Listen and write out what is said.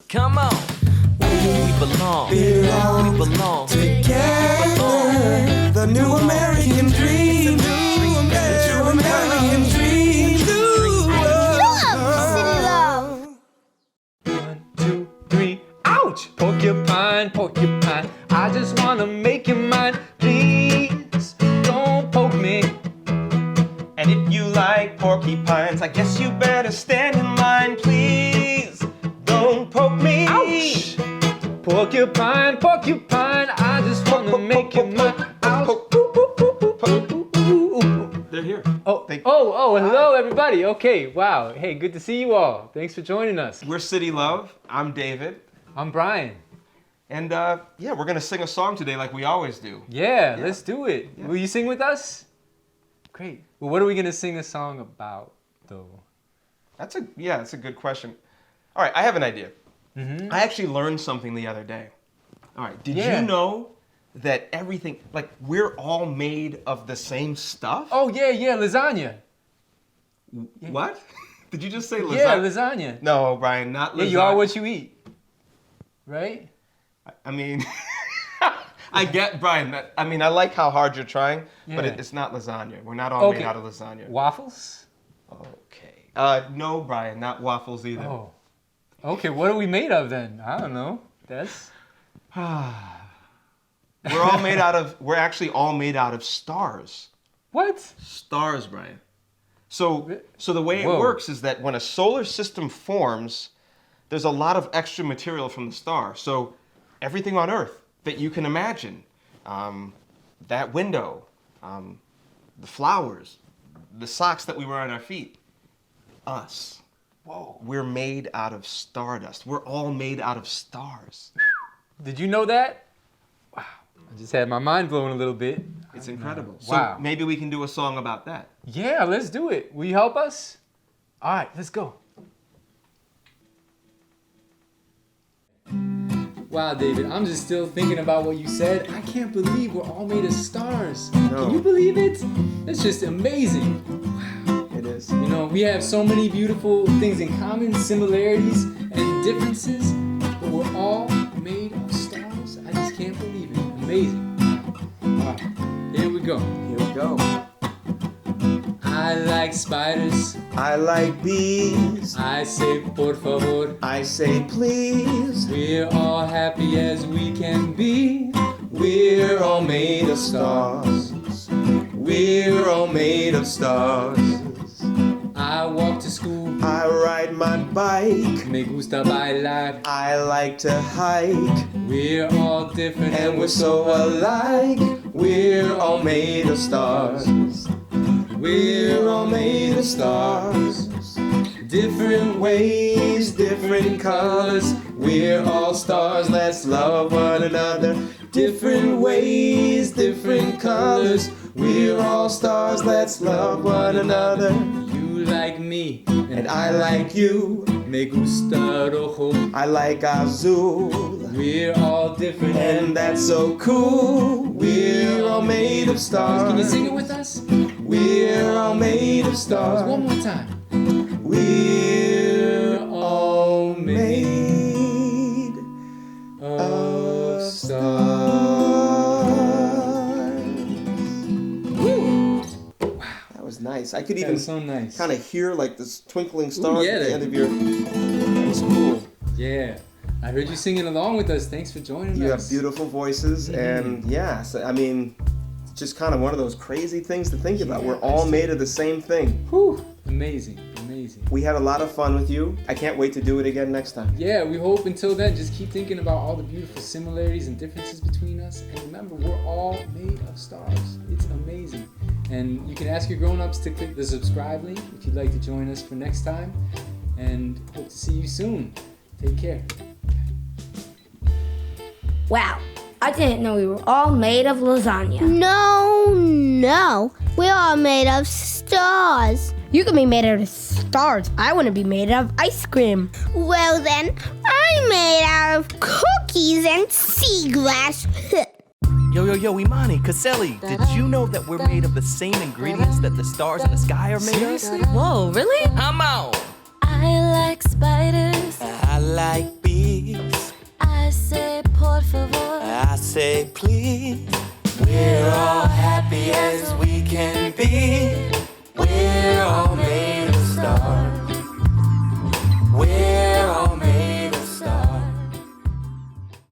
Come on. We belong. We belong together. The new American dream. The new American dream. Love. 1, 2, 3, ouch! Porcupine, porcupine, I just wanna make you mine. Please, don't poke me. And if you like porcupines, I guess you better stand in line. Please, don't poke me. Ouch! Porcupine, porcupine, I just wanna make you mine. Ouch! They're here. Hello everybody. Okay, wow. Hey, good to see you all. Thanks for joining us. We're City Love. I'm David. I'm Brian. And yeah, we're gonna sing a song today like we always do. Yeah, let's do it. Yeah. Will you sing with us? Great. Well, what are we gonna sing a song about, though? That's a good question. All right, I have an idea. I actually learned something the other day. All right, did you know that everything, like, we're all made of the same stuff? Oh, yeah, lasagna. What? Did you just say lasagna? Yeah, lasagna. No, Brian, not lasagna. Yeah, you are what you eat, right? I mean, I get, Brian, I mean, I like how hard you're trying, but it's not lasagna. We're not all made out of lasagna. Waffles? Okay. No, Brian, not waffles either. Oh. Okay, what are we made of then? I don't know. That's... We're actually all made out of stars. What? Stars, Brian. So the way it works is that when a solar system forms, there's a lot of extra material from the star. So everything on Earth that you can imagine, that window, the flowers, the socks that we wear on our feet, us. Whoa. We're made out of stardust. We're all made out of stars. Did you know that? Wow. I just had my mind blown a little bit. It's incredible. Wow. So maybe we can do a song about that. Yeah, let's do it. Will you help us? All right, let's go. Wow, David, I'm just still thinking about what you said. I can't believe we're all made of stars. No. Can you believe it? That's just amazing. Wow. It is. You know, we have so many beautiful things in common, similarities and differences, but we're all made of stars. I just can't believe it. Amazing. All right, here we go. Here we go. I like spiders. I like bees. I say por favor. I say please. We're all happy as we can be. We're all made of stars. We're all made of stars. I walk to school. I ride my bike. Me gusta bailar. I like to hike. We're all different And we're so alike. We're all made of stars. We're all made of stars. Different ways, different colors. We're all stars, let's love one another. Different ways, different colors. We're all stars, let's love one another. You like me, And I like you. me gusta rojo. I like azul. We're all different And that's so cool. We're all made of stars. Can you sing it with us? We're all made of stars. One more time. We're all made of stars. Woo! Wow, that was nice. I could even so nice. kind of hear like this twinkling stars yeah, at the end of your. That was cool. Yeah. I heard you singing along with us. Thanks for joining You us. have beautiful voices, and yeah, so, I mean, it's just kind of one of those crazy things to think about. We're all made of the same thing. Whew. Amazing, amazing. We had a lot of fun with you. I can't wait to do it again next time. Yeah, we hope until then, just keep thinking about all the beautiful similarities and differences between us. And remember, we're all made of stars. It's amazing. And you can ask your grown-ups to click the subscribe link if you'd like to join us for next time. And hope to see you soon. Take care. Wow, I didn't know we were all made of lasagna. No, we're all made of stars. You can be made out of stars. I want to be made out of ice cream. Well then, I'm made out of cookies and sea glass. Yo, Emyne, Caselli, did you know that we're made of the same ingredients that the stars in the sky are made of? Whoa, really? I'm out. I like spiders. I like bees. I say por favor. I say please. We're all happy as we